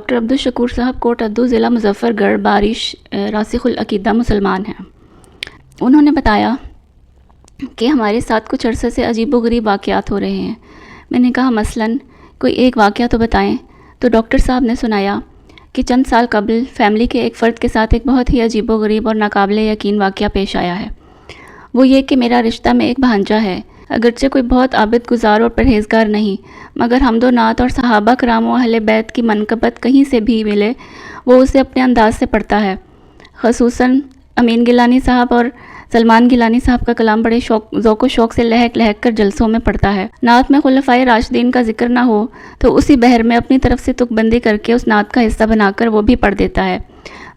Doctor Abdul Shakoor صاحب کوٹ ادو ضلع مظفر گڑھ بارش راسخ العقیدہ مسلمان ہیں۔ انہوں نے بتایا کہ ہمارے ساتھ کچھ عرصے سے عجیب و غریب واقعات ہو رہے ہیں۔ میں نے کہا مثلاً کوئی ایک واقعہ تو بتائیں۔ تو ڈاکٹر صاحب نے سنایا کہ چند سال قبل فیملی کے ایک فرد کے ساتھ ایک بہت ہی عجیب و غریب اور ناقابل یقین واقعہ پیش آیا ہے۔ وہ یہ کہ میرا رشتہ میں ایک بھانجا ہے، اگرچہ کوئی بہت عابد گزار اور پرہیزگار نہیں، مگر حمد و نعت اور صحابہ کرام و اہل بیت کی منقبت کہیں سے بھی ملے وہ اسے اپنے انداز سے پڑھتا ہے۔ خصوصاً امین گیلانی صاحب اور سلمان گیلانی صاحب کا کلام بڑے ذوق و شوق سے لہک لہک کر جلسوں میں پڑھتا ہے۔ نعت میں خلفائے راشدین کا ذکر نہ ہو تو اسی بحر میں اپنی طرف سے تک بندی کر کے اس نعت کا حصہ بنا کر وہ بھی پڑھ دیتا ہے۔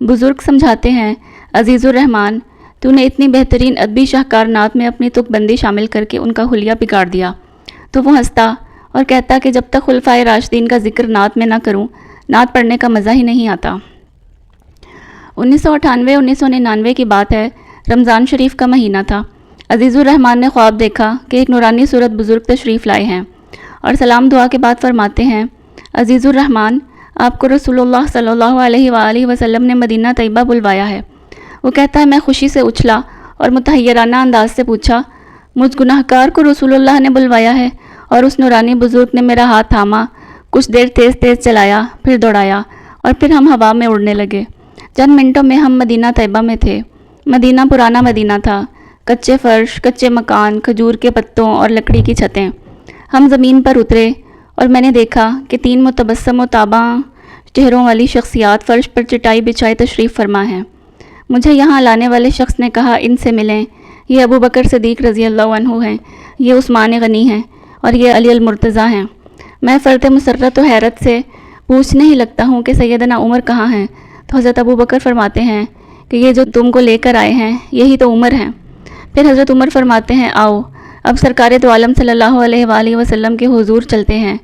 بزرگ سمجھاتے ہیں، عزیز الرحمن، تو نے اتنی بہترین ادبی شاہکار نعت میں اپنی تک بندی شامل کر کے ان کا حلیہ بگاڑ دیا۔ تو وہ ہنستا اور کہتا کہ جب تک خلفائے راشدین کا ذکر نعت میں نہ کروں، نعت پڑھنے کا مزہ ہی نہیں آتا۔ 1998-1999 کی بات ہے، رمضان شریف کا مہینہ تھا۔ عزیز الرحمن نے خواب دیکھا کہ ایک نورانی صورت بزرگ تشریف لائے ہیں اور سلام دعا کے بعد فرماتے ہیں، عزیز الرحمن، آپ کو رسول اللہ صلی اللہ علیہ وآلہ وسلم نے مدینہ طیبہ بلوایا ہے۔ وہ کہتا ہے، میں خوشی سے اچھلا اور متحیرانہ انداز سے پوچھا، مجھ گناہگار کو رسول اللہ نے بلوایا ہے؟ اور اس نورانی بزرگ نے میرا ہاتھ تھاما، کچھ دیر تیز تیز چلایا، پھر دوڑایا اور پھر ہم ہوا میں اڑنے لگے۔ چند منٹوں میں ہم مدینہ طیبہ میں تھے۔ مدینہ پرانا مدینہ تھا، کچے فرش، کچے مکان، کھجور کے پتوں اور لکڑی کی چھتیں۔ ہم زمین پر اترے اور میں نے دیکھا کہ 3 متبسم و تاباں چہروں والی شخصیات فرش پر چٹائی بچھائے تشریف فرما ہیں۔ مجھے یہاں لانے والے شخص نے کہا، ان سے ملیں، یہ ابو بکر صدیق رضی اللہ عنہ ہیں، یہ عثمان غنی ہیں اور یہ علی المرتضیٰ ہیں۔ میں فرط مسرت و حیرت سے پوچھنے ہی لگتا ہوں کہ سیدنا عمر کہاں ہیں؟ تو حضرت ابو بکر فرماتے ہیں کہ یہ جو تم کو لے کر آئے ہیں یہی تو عمر ہیں۔ پھر حضرت عمر فرماتے ہیں، آؤ اب سرکار دو عالم صلی اللہ علیہ وآلہ وسلم کے حضور چلتے ہیں۔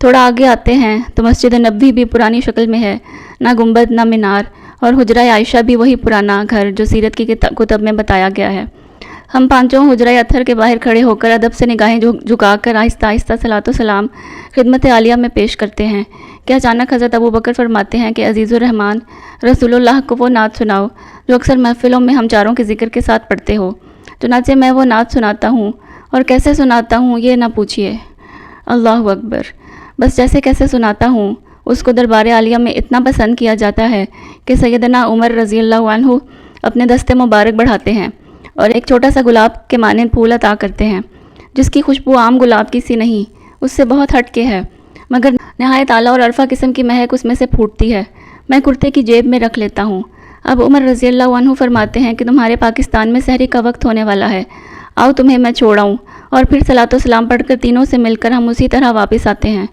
تھوڑا آگے آتے ہیں تو مسجد نبوی بھی پرانی شکل میں ہے، نہ گنبد نہ مینار، اور حجرہ عائشہ بھی وہی پرانا گھر جو سیرت کی کتب میں بتایا گیا ہے۔ ہم پانچوں حجرہ اطہر کے باہر کھڑے ہو کر ادب سے نگاہیں جھکا کر آہستہ آہستہ صلاۃ و سلام خدمت عالیہ میں پیش کرتے ہیں کہ اچانک حضرت ابو بکر فرماتے ہیں کہ عزیز الرحمن، رسول اللہ کو وہ نعت سناؤ جو اکثر محفلوں میں ہم چاروں کے ذکر کے ساتھ پڑھتے ہو۔ چنانچہ میں وہ نعت سناتا ہوں، اور کیسے سناتا ہوں یہ نہ پوچھیے، اللہ اکبر، بس جیسے کیسے سناتا ہوں اس کو دربار عالیہ میں اتنا پسند کیا جاتا ہے کہ سیدنا عمر رضی اللہ عنہ اپنے دست مبارک بڑھاتے ہیں اور ایک چھوٹا سا گلاب کے مانند پھول عطا کرتے ہیں، جس کی خوشبو عام گلاب کی سی نہیں، اس سے بہت ہٹ کے ہے، مگر نہایت اعلیٰ اور عرفہ قسم کی مہک اس میں سے پھوٹتی ہے۔ میں کرتے کی جیب میں رکھ لیتا ہوں۔ اب عمر رضی اللہ عنہ فرماتے ہیں کہ تمہارے پاکستان میں سحری کا وقت ہونے والا ہے، آؤ تمہیں میں چھوڑاؤں، اور پھر صلاۃ و سلام پڑھ کر تینوں سے مل کر ہم اسی طرح واپس آتے ہیں۔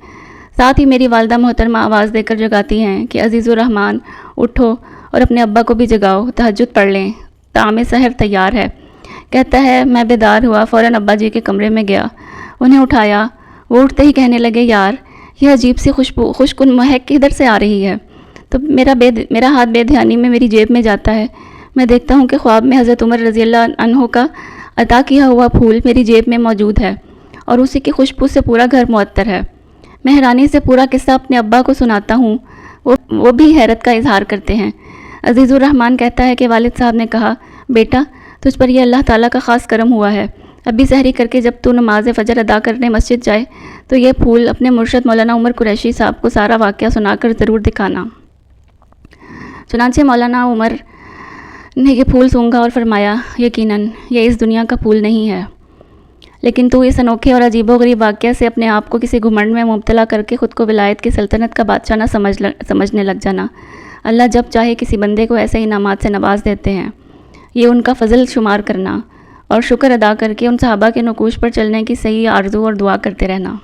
ساتھ ہی میری والدہ محترمہ آواز دے کر جگاتی ہیں کہ عزیز الرحمن، اٹھو اور اپنے ابا کو بھی جگاؤ، تہجد پڑھ لیں، طعام سحر تیار ہے۔ کہتا ہے، میں بیدار ہوا، فوراً ابا جی کے کمرے میں گیا، انہیں اٹھایا۔ وہ اٹھتے ہی کہنے لگے، یار یہ عجیب سی خوشبو، خوشکن مہک کدھر سے آ رہی ہے؟ تو میرا ہاتھ بے دھیانی میں میری جیب میں جاتا ہے۔ میں دیکھتا ہوں کہ خواب میں حضرت عمر رضی اللہ عنہ کا عطا کیا ہوا پھول میری جیب میں موجود ہے اور اسی کی خوشبو سے پورا گھر معطر ہے۔ میں حیرانی سے پورا قصہ اپنے ابا کو سناتا ہوں، وہ بھی حیرت کا اظہار کرتے ہیں۔ عزیز الرحمن کہتا ہے کہ والد صاحب نے کہا، بیٹا تجھ پر یہ اللہ تعالیٰ کا خاص کرم ہوا ہے، ابھی سحری کر کے جب تو نماز فجر ادا کرنے مسجد جائے تو یہ پھول اپنے مرشد مولانا عمر قریشی صاحب کو سارا واقعہ سنا کر ضرور دکھانا۔ چنانچہ مولانا عمر نے یہ پھول سونگھا اور فرمایا، یقیناً یہ اس دنیا کا پھول نہیں ہے، لیکن تو اس انوکھے اور عجیب و غریب واقعہ سے اپنے آپ کو کسی گھمنڈ میں مبتلا کر کے خود کو ولایت کی سلطنت کا بادشاہ نہ سمجھنے لگ جانا۔ اللہ جب چاہے کسی بندے کو ایسے انعامات سے نواز دیتے ہیں، یہ ان کا فضل شمار کرنا اور شکر ادا کر کے ان صحابہ کے نقوش پر چلنے کی صحیح آرزو اور دعا کرتے رہنا۔